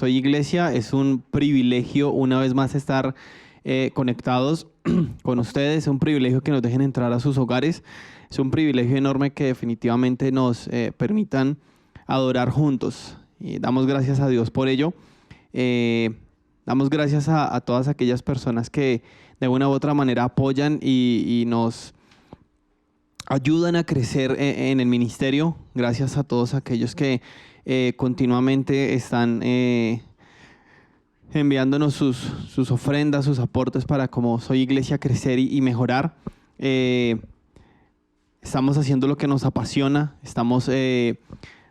Soy Iglesia. Es un privilegio una vez más estar conectados con ustedes. Es un privilegio que nos dejen entrar a sus hogares. Es un privilegio enorme que definitivamente nos permitan adorar juntos. Y damos gracias a Dios por ello. Damos gracias a todas aquellas personas que de una u otra manera apoyan y nos ayudan a crecer en el ministerio. Gracias a todos aquellos que continuamente están enviándonos sus ofrendas, sus aportes para, como Soy Iglesia, crecer y mejorar. Estamos haciendo lo que nos apasiona, estamos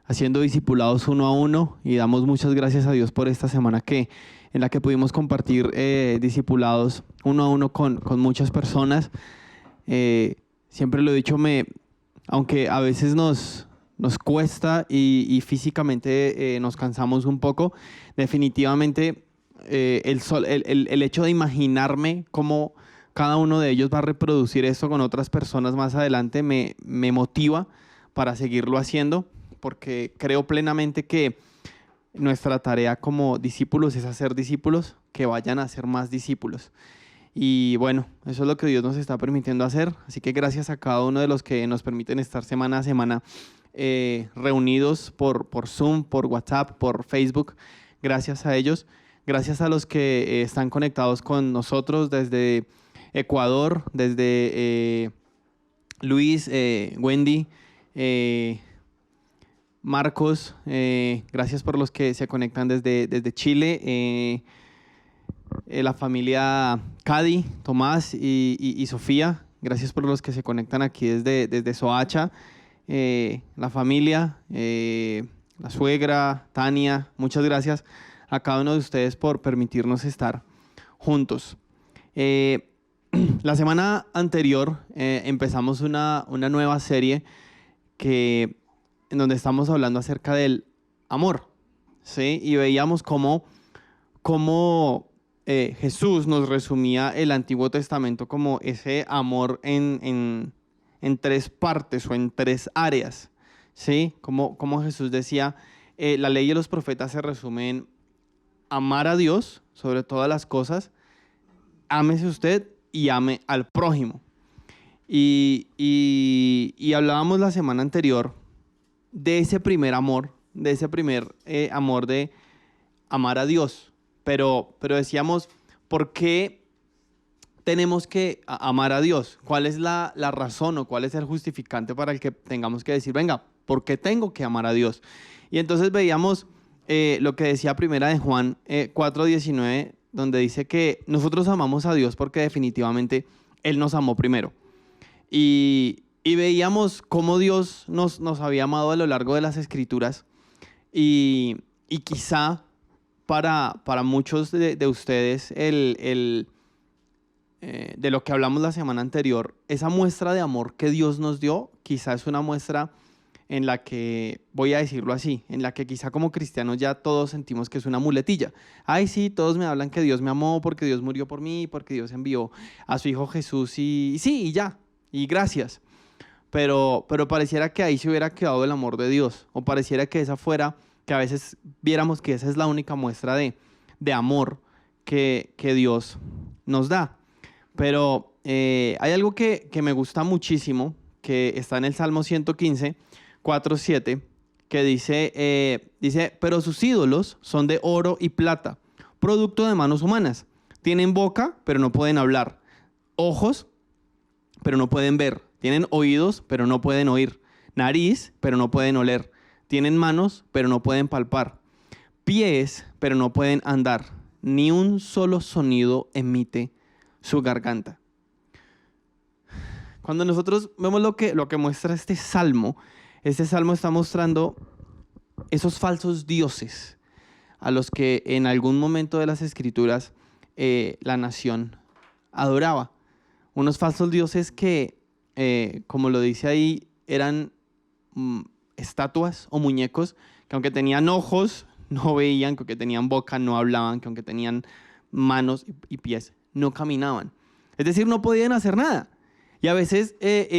haciendo discipulados uno a uno y damos muchas gracias a Dios por esta semana en la que pudimos compartir discipulados uno a uno con muchas personas. Siempre lo he dicho, aunque a veces nos cuesta y físicamente nos cansamos un poco, definitivamente el hecho de imaginarme cómo cada uno de ellos va a reproducir esto con otras personas más adelante me motiva para seguirlo haciendo, porque creo plenamente que nuestra tarea como discípulos es hacer discípulos que vayan a ser más discípulos. Y bueno, eso es lo que Dios nos está permitiendo hacer. Así que gracias a cada uno de los que nos permiten estar semana a semana reunidos por Zoom, por WhatsApp, por Facebook. Gracias a ellos. Gracias a los que están conectados con nosotros desde Ecuador, desde Luis, Wendy, Marcos. Gracias por los que se conectan desde Chile. La familia Cadi, Tomás y Sofía. Gracias por los que se conectan aquí desde Soacha. La familia, la suegra, Tania. Muchas gracias a cada uno de ustedes por permitirnos estar juntos. La semana anterior empezamos una nueva serie en donde estamos hablando acerca del amor, ¿sí? Y veíamos cómo Jesús nos resumía el Antiguo Testamento como ese amor en tres partes o en tres áreas, ¿sí? Como Jesús decía, la ley y los profetas se resumen en amar a Dios sobre todas las cosas, ámese usted y ame al prójimo. Y hablábamos la semana anterior de ese primer amor, de amar a Dios. Pero decíamos, ¿por qué tenemos que amar a Dios? ¿Cuál es la razón o cuál es el justificante para el que tengamos que decir, venga, ¿por qué tengo que amar a Dios? Y entonces veíamos lo que decía primera de Juan 4:19, donde dice que nosotros amamos a Dios porque definitivamente Él nos amó primero. Y veíamos cómo Dios nos había amado a lo largo de las Escrituras y quizá para muchos de ustedes de lo que hablamos la semana anterior, esa muestra de amor que Dios nos dio, quizá es una muestra en la que, voy a decirlo así, en la que quizá como cristianos ya todos sentimos que es una muletilla. Ay, sí, todos me hablan que Dios me amó porque Dios murió por mí, porque Dios envió a su Hijo Jesús y sí, y ya, y gracias. Pero pareciera que ahí se hubiera quedado el amor de Dios, o pareciera que que a veces viéramos que esa es la única muestra de amor que Dios nos da. Pero hay algo que me gusta muchísimo, que está en el Salmo 115, 4:7, que dice, pero sus ídolos son de oro y plata, producto de manos humanas. Tienen boca, pero no pueden hablar. Ojos, pero no pueden ver. Tienen oídos, pero no pueden oír. Nariz, pero no pueden oler. Tienen manos, pero no pueden palpar. Pies, pero no pueden andar. Ni un solo sonido emite su garganta. Cuando nosotros vemos lo que muestra este salmo está mostrando esos falsos dioses a los que en algún momento de las Escrituras la nación adoraba. Unos falsos dioses que, como lo dice ahí, eran estatuas o muñecos que aunque tenían ojos, no veían, que aunque tenían boca, no hablaban, que aunque tenían manos y pies, no caminaban. Es decir, no podían hacer nada. Y a veces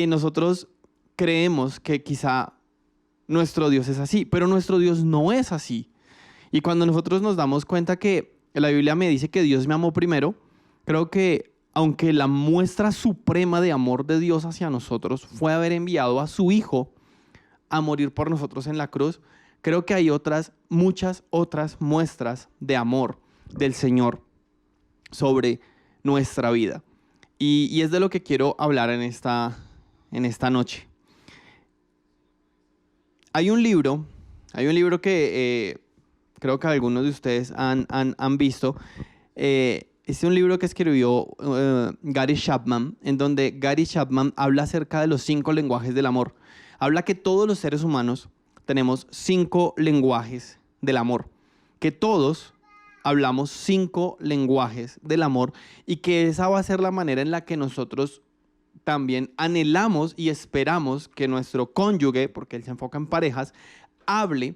nosotros creemos que quizá nuestro Dios es así, pero nuestro Dios no es así. Y cuando nosotros nos damos cuenta que la Biblia me dice que Dios me amó primero, creo que aunque la muestra suprema de amor de Dios hacia nosotros fue haber enviado a su Hijo a morir por nosotros en la cruz, creo que hay muchas otras muestras de amor del Señor sobre nuestra vida. Y es de lo que quiero hablar en esta noche. Hay un libro que creo que algunos de ustedes han visto. Es un libro que escribió Gary Chapman, en donde Gary Chapman habla acerca de los 5 lenguajes del amor. Habla que todos los seres humanos tenemos 5 lenguajes del amor, que todos hablamos 5 lenguajes del amor y que esa va a ser la manera en la que nosotros también anhelamos y esperamos que nuestro cónyuge, porque él se enfoca en parejas, hable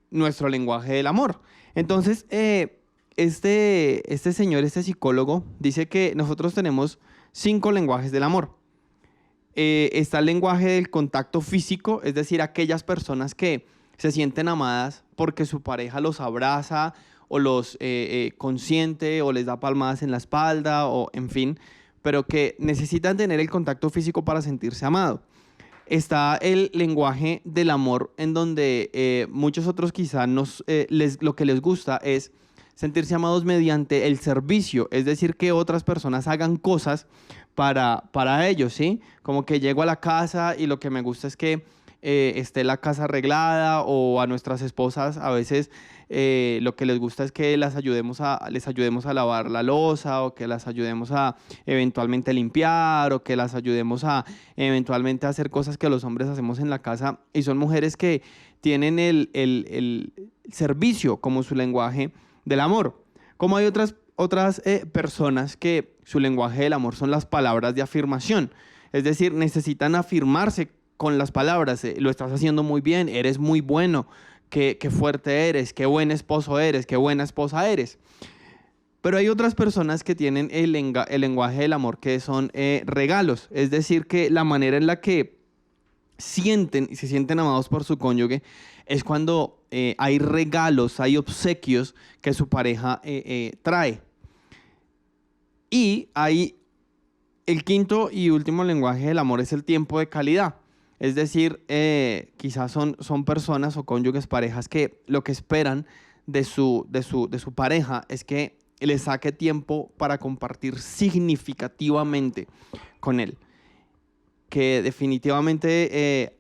nuestro lenguaje del amor. Entonces, este señor, este psicólogo, dice que nosotros tenemos 5 lenguajes del amor. Está el lenguaje del contacto físico, es decir, aquellas personas que se sienten amadas porque su pareja los abraza o los consiente o les da palmadas en la espalda o en fin, pero que necesitan tener el contacto físico para sentirse amado. Está el lenguaje del amor, en donde muchos otros quizá lo que les gusta es sentirse amados mediante el servicio, es decir, que otras personas hagan cosas para ellos, ¿sí? Como que llego a la casa y lo que me gusta es que esté la casa arreglada, o a nuestras esposas a veces lo que les gusta es que les ayudemos a lavar la loza, o que las ayudemos a eventualmente limpiar, o que las ayudemos a eventualmente hacer cosas que los hombres hacemos en la casa, y son mujeres que tienen el servicio como su lenguaje del amor. Como hay otras personas que su lenguaje del amor son las palabras de afirmación, es decir, necesitan afirmarse con las palabras. Lo estás haciendo muy bien, eres muy bueno, qué fuerte eres, qué buen esposo eres, qué buena esposa eres. Pero hay otras personas que tienen el lenguaje del amor, que son regalos, es decir, que la manera en la que se sienten amados por su cónyuge es cuando hay regalos, hay obsequios que su pareja trae. Y hay el quinto y último lenguaje del amor, es el tiempo de calidad. Es decir, quizás son personas o cónyuges, parejas, que lo que esperan de su pareja es que le saque tiempo para compartir significativamente con él. Que definitivamente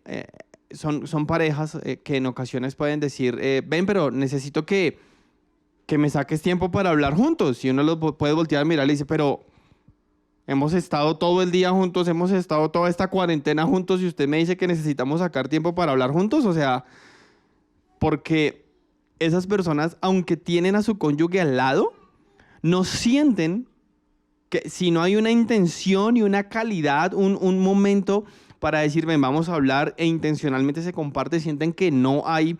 son parejas que en ocasiones pueden decir, ven, pero necesito que me saques tiempo para hablar juntos. Y uno lo puede voltear a mirar y le dice, pero hemos estado todo el día juntos, hemos estado toda esta cuarentena juntos, y usted me dice que necesitamos sacar tiempo para hablar juntos. O sea, porque esas personas, aunque tienen a su cónyuge al lado, no sienten que si no hay una intención y una calidad, un momento para decir, ven, vamos a hablar, e intencionalmente se comparte, sienten que no hay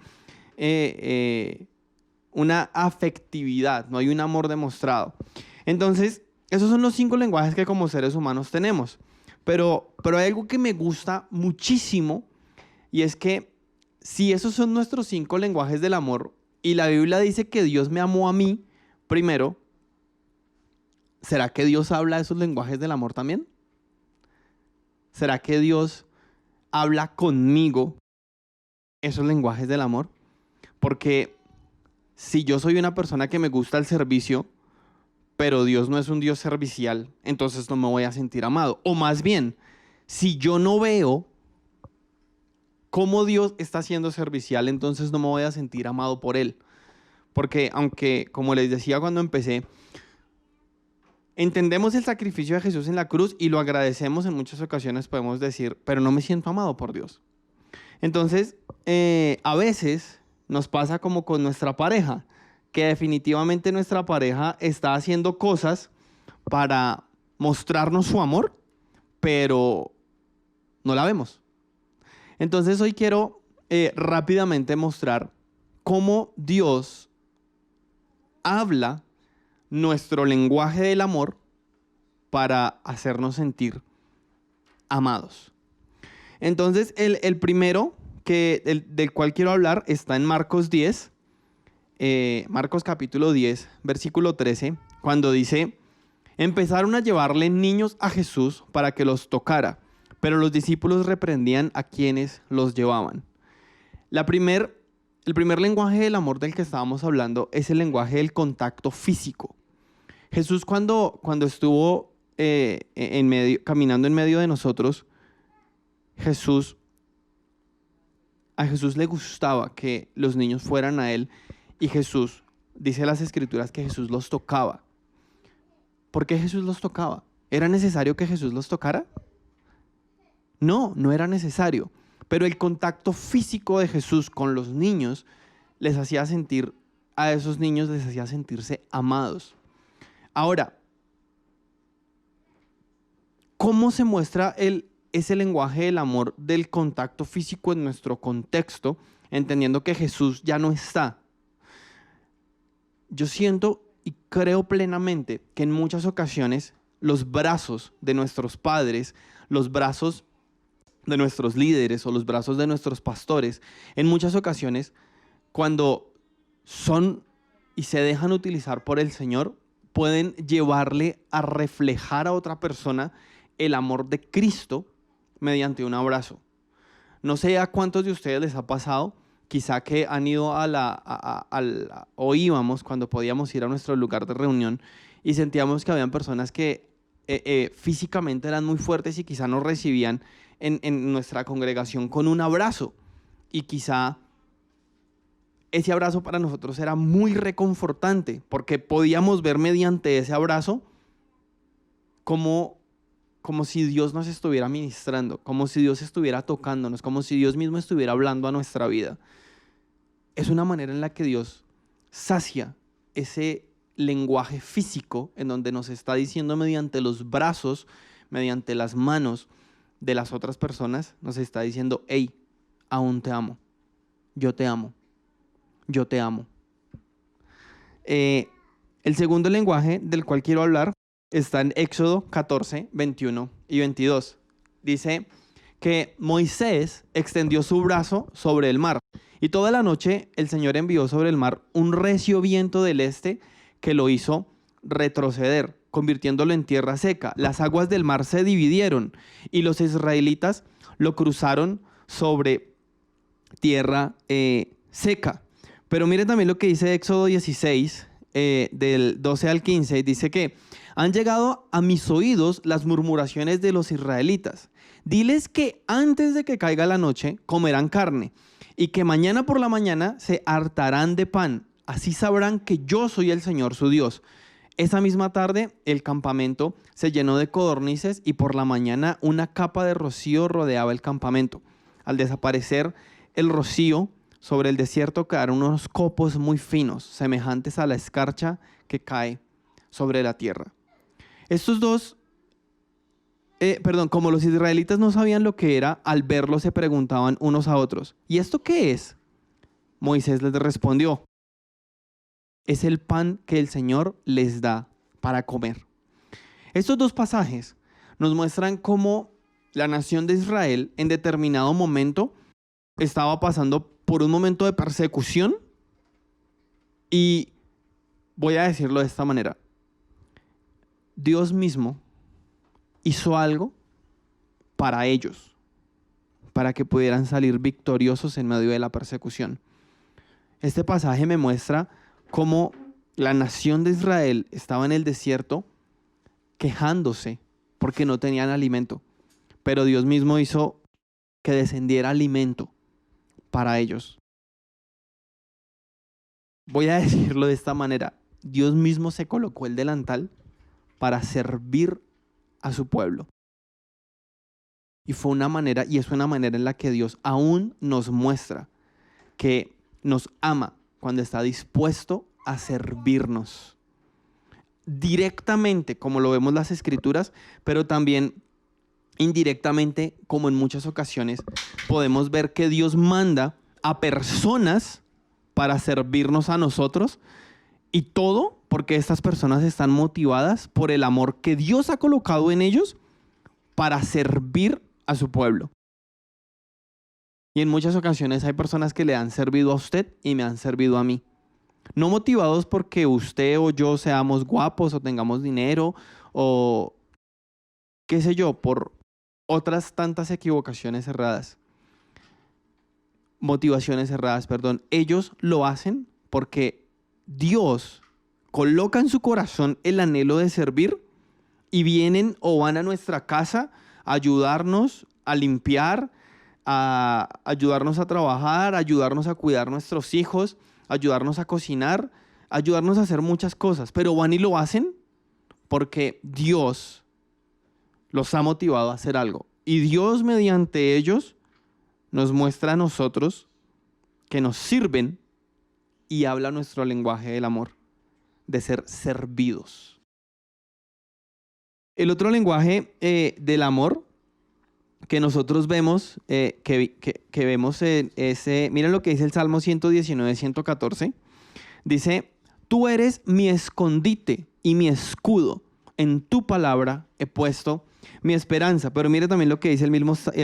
una afectividad, no hay un amor demostrado. Entonces, esos son los 5 lenguajes que como seres humanos tenemos. Pero hay algo que me gusta muchísimo, y es que si esos son nuestros 5 lenguajes del amor, y la Biblia dice que Dios me amó a mí primero, ¿será que Dios habla esos lenguajes del amor también? ¿Será que Dios habla conmigo esos lenguajes del amor? Porque si yo soy una persona que me gusta el servicio, pero Dios no es un Dios servicial, entonces no me voy a sentir amado. O más bien, si yo no veo cómo Dios está siendo servicial, entonces no me voy a sentir amado por Él. Porque aunque, como les decía cuando empecé, entendemos el sacrificio de Jesús en la cruz y lo agradecemos, en muchas ocasiones podemos decir, pero no me siento amado por Dios. Entonces, a veces nos pasa como con nuestra pareja, que definitivamente nuestra pareja está haciendo cosas para mostrarnos su amor, pero no la vemos. Entonces hoy quiero rápidamente mostrar cómo Dios habla nuestro lenguaje del amor para hacernos sentir amados. Entonces el primero del cual quiero hablar está en Marcos 10, Marcos capítulo 10, versículo 13, cuando dice: empezaron a llevarle niños a Jesús para que los tocara, pero los discípulos reprendían a quienes los llevaban. El primer lenguaje del amor del que estábamos hablando es el lenguaje del contacto físico. Jesús cuando estuvo caminando en medio de nosotros, a Jesús le gustaba que los niños fueran a él, y Jesús, dice las Escrituras, que Jesús los tocaba. ¿Por qué Jesús los tocaba? ¿Era necesario que Jesús los tocara? No, no era necesario. Pero el contacto físico de Jesús con los niños a esos niños les hacía sentirse amados. Ahora, ¿cómo se muestra ese lenguaje del amor del contacto físico en nuestro contexto, entendiendo que Jesús ya no está? Yo siento y creo plenamente que en muchas ocasiones los brazos de nuestros padres, los brazos de nuestros líderes o los brazos de nuestros pastores, en muchas ocasiones, cuando son y se dejan utilizar por el Señor, pueden llevarle a reflejar a otra persona el amor de Cristo mediante un abrazo. No sé a cuántos de ustedes les ha pasado, quizá que han ido o íbamos cuando podíamos ir a nuestro lugar de reunión y sentíamos que habían personas que físicamente eran muy fuertes y quizá nos recibían en nuestra congregación con un abrazo. Y quizá ese abrazo para nosotros era muy reconfortante, porque podíamos ver mediante ese abrazo como si Dios nos estuviera ministrando, como si Dios estuviera tocándonos, como si Dios mismo estuviera hablando a nuestra vida. Es una manera en la que Dios sacia ese lenguaje físico en donde nos está diciendo mediante los brazos, mediante las manos de las otras personas, nos está diciendo: hey, aún te amo, yo te amo, yo te amo. El segundo lenguaje del cual quiero hablar está en Éxodo 14, 21 y 22. Dice que Moisés extendió su brazo sobre el mar, y toda la noche el Señor envió sobre el mar un recio viento del este que lo hizo retroceder, convirtiéndolo en tierra seca. Las aguas del mar se dividieron y los israelitas lo cruzaron sobre tierra seca. Pero miren también lo que dice Éxodo 16, del 12 al 15. Dice que han llegado a mis oídos las murmuraciones de los israelitas. Diles que antes de que caiga la noche comerán carne, y que mañana por la mañana se hartarán de pan. Así sabrán que yo soy el Señor su Dios. Esa misma tarde el campamento se llenó de codornices, y por la mañana una capa de rocío rodeaba el campamento. Al desaparecer el rocío, sobre el desierto quedaron unos copos muy finos, semejantes a la escarcha que cae sobre la tierra. Estos dos, como los israelitas no sabían lo que era, al verlo se preguntaban unos a otros: ¿y esto qué es? Moisés les respondió: es el pan que el Señor les da para comer. Estos dos pasajes nos muestran cómo la nación de Israel en determinado momento estaba pasando por un momento de persecución, y voy a decirlo de esta manera: Dios mismo hizo algo para ellos, para que pudieran salir victoriosos en medio de la persecución. Este pasaje me muestra cómo la nación de Israel estaba en el desierto quejándose porque no tenían alimento, pero Dios mismo hizo que descendiera alimento para ellos. Voy a decirlo de esta manera: Dios mismo se colocó el delantal para servir a su pueblo. Y es una manera en la que Dios aún nos muestra que nos ama cuando está dispuesto a servirnos directamente, como lo vemos en las Escrituras, pero también indirectamente, como en muchas ocasiones podemos ver que Dios manda a personas para servirnos a nosotros, y todo porque estas personas están motivadas por el amor que Dios ha colocado en ellos para servir a su pueblo. Y en muchas ocasiones hay personas que le han servido a usted y me han servido a mí. No motivados porque usted o yo seamos guapos o tengamos dinero o qué sé yo, por otras tantas equivocaciones erradas, motivaciones erradas, perdón. Ellos lo hacen porque Dios coloca en su corazón el anhelo de servir y vienen o van a nuestra casa a ayudarnos a limpiar, a ayudarnos a trabajar, a ayudarnos a cuidar nuestros hijos, a ayudarnos a cocinar, a ayudarnos a hacer muchas cosas. Pero van y lo hacen porque Dios los ha motivado a hacer algo. Y Dios mediante ellos nos muestra a nosotros que nos sirven y habla nuestro lenguaje del amor, de ser servidos. El otro lenguaje del amor que nosotros vemos, que vemos en ese, miren lo que dice el Salmo 119, 114, dice, tú eres mi escondite y mi escudo, en tu palabra he puesto mi esperanza. Pero mire también lo que dice el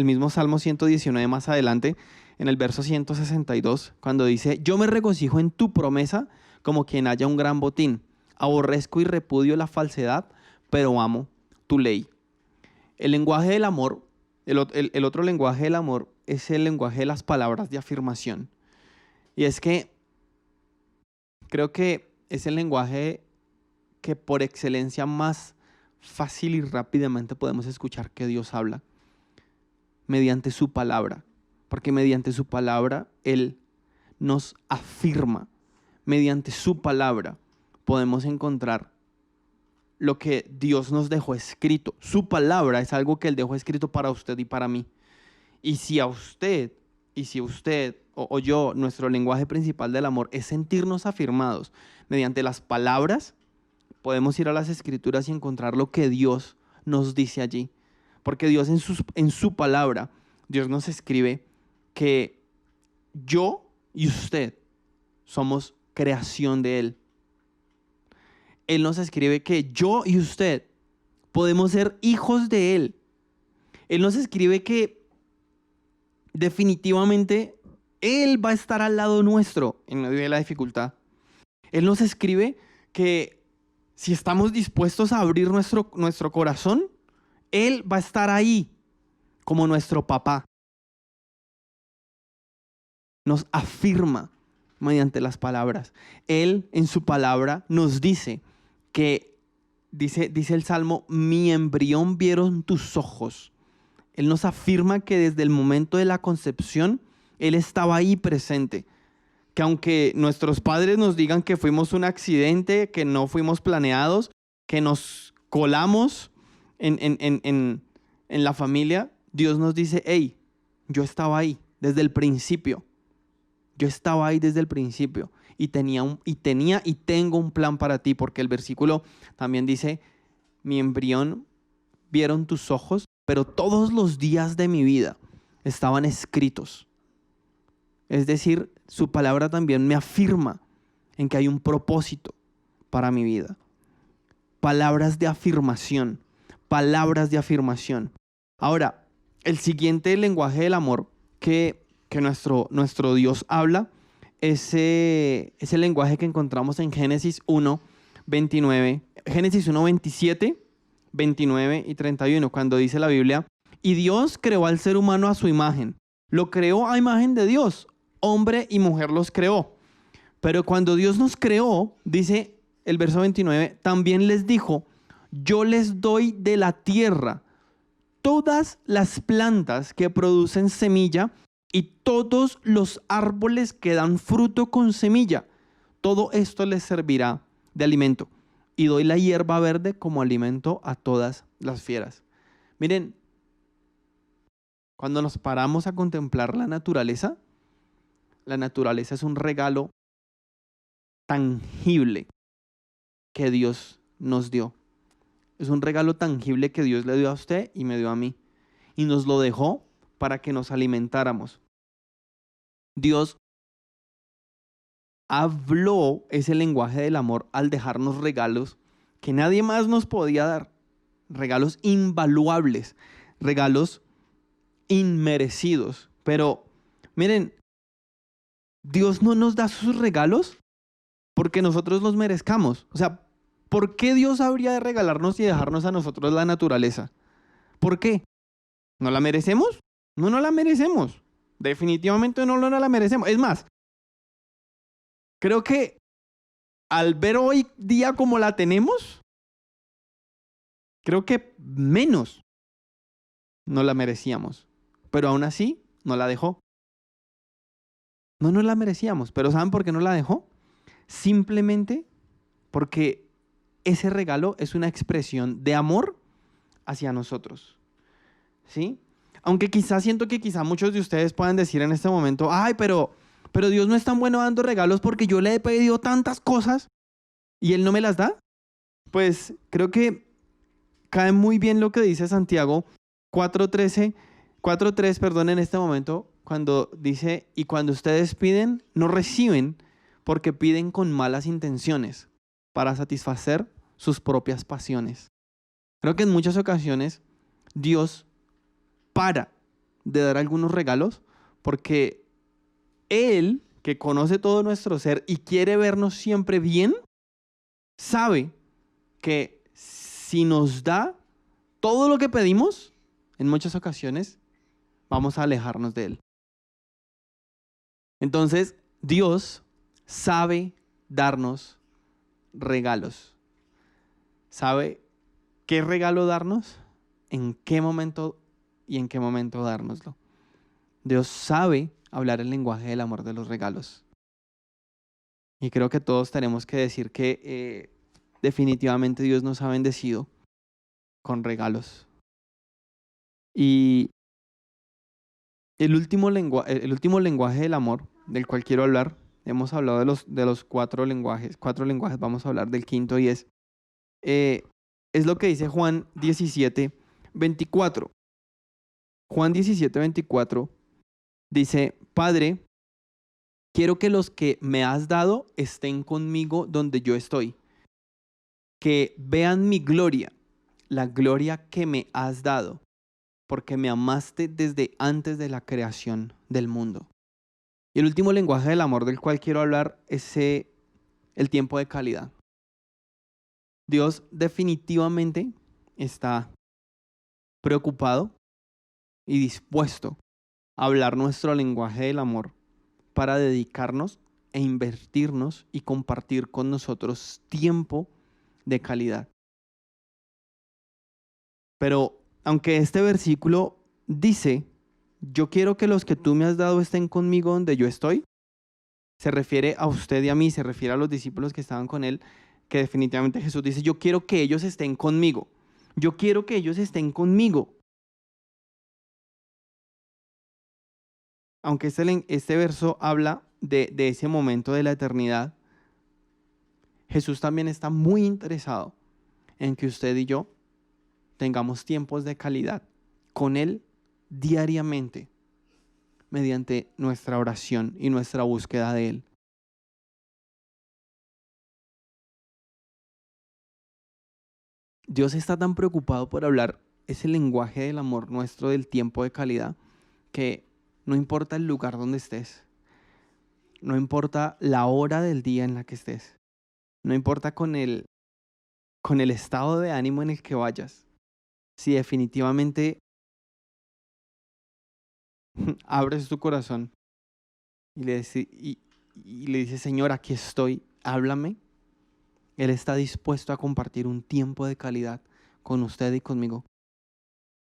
mismo Salmo 119 más adelante, en el verso 162, cuando dice, yo me regocijo en tu promesa como quien haya un gran botín. Aborrezco y repudio la falsedad, pero amo tu ley. El lenguaje del amor, el otro lenguaje del amor es el lenguaje de las palabras de afirmación. Y es que creo que es el lenguaje que por excelencia más fácil y rápidamente podemos escuchar que Dios habla, mediante su palabra, porque mediante su palabra Él nos afirma, mediante su palabra podemos encontrar lo que Dios nos dejó escrito. Su palabra es algo que Él dejó escrito para usted y para mí. Y si usted o yo, nuestro lenguaje principal del amor es sentirnos afirmados mediante las palabras, podemos ir a las escrituras y encontrar lo que Dios nos dice allí. Porque Dios en su palabra, Dios nos escribe que yo y usted somos creación de Él. Él nos escribe que yo y usted podemos ser hijos de Él. Él nos escribe que definitivamente Él va a estar al lado nuestro en medio de la dificultad. Él nos escribe que si estamos dispuestos a abrir nuestro corazón, Él va a estar ahí como nuestro papá. Nos afirma mediante las palabras. Él en su palabra nos dice que, dice el Salmo, mi embrión vieron tus ojos. Él nos afirma que desde el momento de la concepción, Él estaba ahí presente. Que aunque nuestros padres nos digan que fuimos un accidente, que no fuimos planeados, que nos colamos en la familia, Dios nos dice, hey, yo estaba ahí desde el principio. Yo estaba ahí desde el principio y tenía y tengo un plan para ti, porque el versículo también dice, mi embrión vieron tus ojos, pero todos los días de mi vida estaban escritos. Es decir, su palabra también me afirma en que hay un propósito para mi vida. Palabras de afirmación, palabras de afirmación. Ahora, el siguiente lenguaje del amor que nuestro Dios habla es el lenguaje que encontramos en Génesis 1, 29, Génesis 1, 27, 29 y 31, cuando dice la Biblia, y Dios creó al ser humano a su imagen. Lo creó a imagen de Dios. Hombre y mujer los creó. Pero cuando Dios nos creó, dice el verso 29, también les dijo, yo les doy de la tierra todas las plantas que producen semilla y todos los árboles que dan fruto con semilla. Todo esto les servirá de alimento. Y doy la hierba verde como alimento a todas las fieras. Miren, cuando nos paramos a contemplar la naturaleza es un regalo tangible que Dios nos dio. Es un regalo tangible que Dios le dio a usted y me dio a mí. Y nos lo dejó para que nos alimentáramos. Dios habló ese lenguaje del amor al dejarnos regalos que nadie más nos podía dar. Regalos invaluables, regalos inmerecidos. Pero miren, Dios no nos da sus regalos porque nosotros los merezcamos. O sea, ¿por qué Dios habría de regalarnos y dejarnos a nosotros la naturaleza? ¿Por qué? ¿No la merecemos? No, no la merecemos. Definitivamente no la merecemos. Es más, creo que al ver hoy día como la tenemos, creo que menos no la merecíamos. Pero aún así, no la dejó. No nos la merecíamos. Pero ¿saben por qué no la dejó? Simplemente porque ese regalo es una expresión de amor hacia nosotros. ¿Sí? Aunque quizás siento que quizá muchos de ustedes puedan decir en este momento, ay, pero Dios no es tan bueno dando regalos porque yo le he pedido tantas cosas y Él no me las da. Pues creo que cae muy bien lo que dice Santiago 4:13, 4:3, perdón, en este momento, cuando dice, y cuando ustedes piden, no reciben porque piden con malas intenciones para satisfacer sus propias pasiones. Creo que en muchas ocasiones Dios para de dar algunos regalos porque Él, que conoce todo nuestro ser y quiere vernos siempre bien, sabe que si nos da todo lo que pedimos, en muchas ocasiones vamos a alejarnos de Él. Entonces, Dios sabe darnos regalos. ¿Sabe qué regalo darnos? ¿En qué momento y en qué momento dárnoslo? Dios sabe hablar el lenguaje del amor de los regalos. Y creo que todos tenemos que decir que definitivamente Dios nos ha bendecido con regalos. Y el último lenguaje del amor del cual quiero hablar, hemos hablado de los cuatro lenguajes, vamos a hablar del quinto y es lo que dice Juan 17:24. Juan 17:24 dice, Padre, quiero que los que me has dado estén conmigo donde yo estoy, que vean mi gloria, la gloria que me has dado, porque me amaste desde antes de la creación del mundo. Y el último lenguaje del amor del cual quiero hablar es el tiempo de calidad. Dios definitivamente está preocupado y dispuesto a hablar nuestro lenguaje del amor para dedicarnos e invertirnos y compartir con nosotros tiempo de calidad. Pero aunque este versículo dice, yo quiero que los que tú me has dado estén conmigo donde yo estoy, se refiere a usted y a mí, se refiere a los discípulos que estaban con él, que definitivamente Jesús dice, yo quiero que ellos estén conmigo. Yo quiero que ellos estén conmigo. Aunque este verso habla de ese momento de la eternidad, Jesús también está muy interesado en que usted y yo tengamos tiempos de calidad con Él diariamente mediante nuestra oración y nuestra búsqueda de Él. Dios está tan preocupado por hablar ese lenguaje del amor nuestro del tiempo de calidad que no importa el lugar donde estés, no importa la hora del día en la que estés, no importa con el estado de ánimo en el que vayas, si definitivamente abres tu corazón y le dices, Señor, aquí estoy, háblame, Él está dispuesto a compartir un tiempo de calidad con usted y conmigo,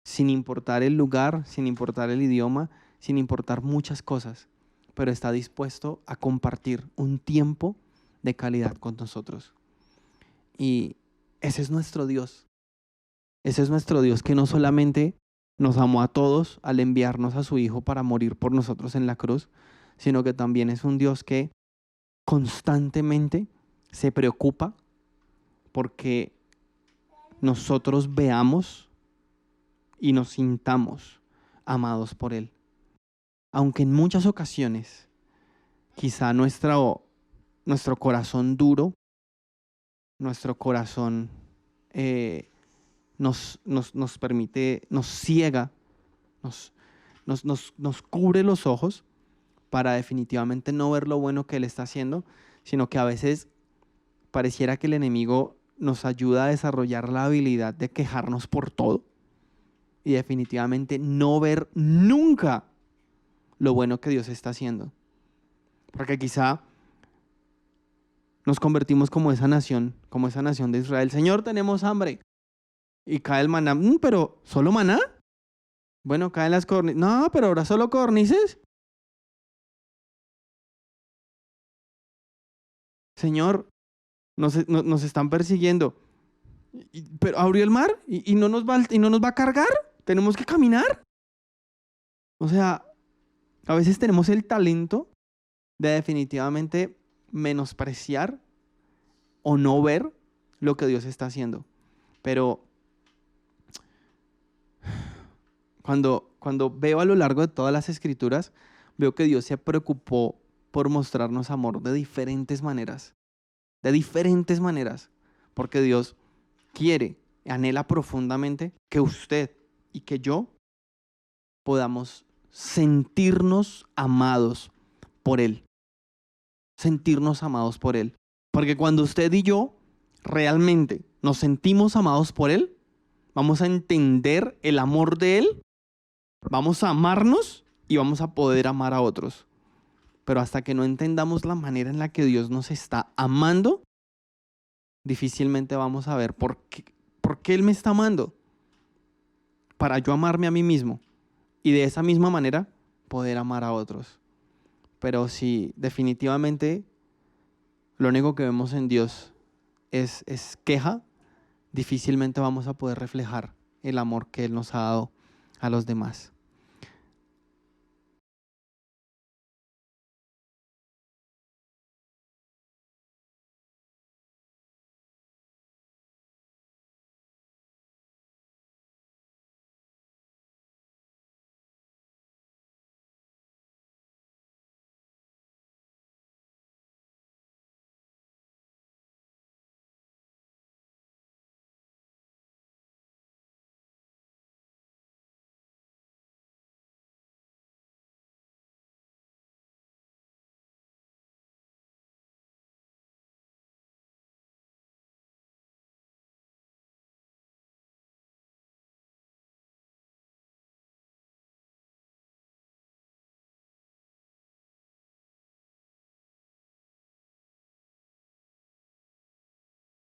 sin importar el lugar, sin importar el idioma, sin importar muchas cosas, pero está dispuesto a compartir un tiempo de calidad con nosotros. Y ese es nuestro Dios. Ese es nuestro Dios que no solamente nos amó a todos al enviarnos a su Hijo para morir por nosotros en la cruz, sino que también es un Dios que constantemente se preocupa porque nosotros veamos y nos sintamos amados por Él. Aunque en muchas ocasiones quizá nuestro corazón duro, nuestro corazón nos permite, nos ciega, nos cubre los ojos para definitivamente no ver lo bueno que Él está haciendo, sino que a veces pareciera que el enemigo nos ayuda a desarrollar la habilidad de quejarnos por todo y definitivamente no ver nunca lo bueno que Dios está haciendo. Porque quizá nos convertimos como esa nación de Israel. Señor, tenemos hambre. Y cae el maná. Pero, ¿solo maná? Bueno, caen las codornices. No, pero ahora solo codornices. Señor, nos están persiguiendo. Pero abrió el mar y no nos va a cargar. Tenemos que caminar. O sea, a veces tenemos el talento de definitivamente menospreciar o no ver lo que Dios está haciendo. Pero cuando veo a lo largo de todas las escrituras, veo que Dios se preocupó por mostrarnos amor de diferentes maneras. De diferentes maneras. Porque Dios quiere, anhela profundamente que usted y que yo podamos sentirnos amados por Él. Sentirnos amados por Él. Porque cuando usted y yo realmente nos sentimos amados por Él, vamos a entender el amor de Él, vamos a amarnos y vamos a poder amar a otros. Pero hasta que no entendamos la manera en la que Dios nos está amando, difícilmente vamos a ver por qué Él me está amando. Para yo amarme a mí mismo y de esa misma manera poder amar a otros. Pero si definitivamente lo único que vemos en Dios es queja, difícilmente vamos a poder reflejar el amor que Él nos ha dado a los demás.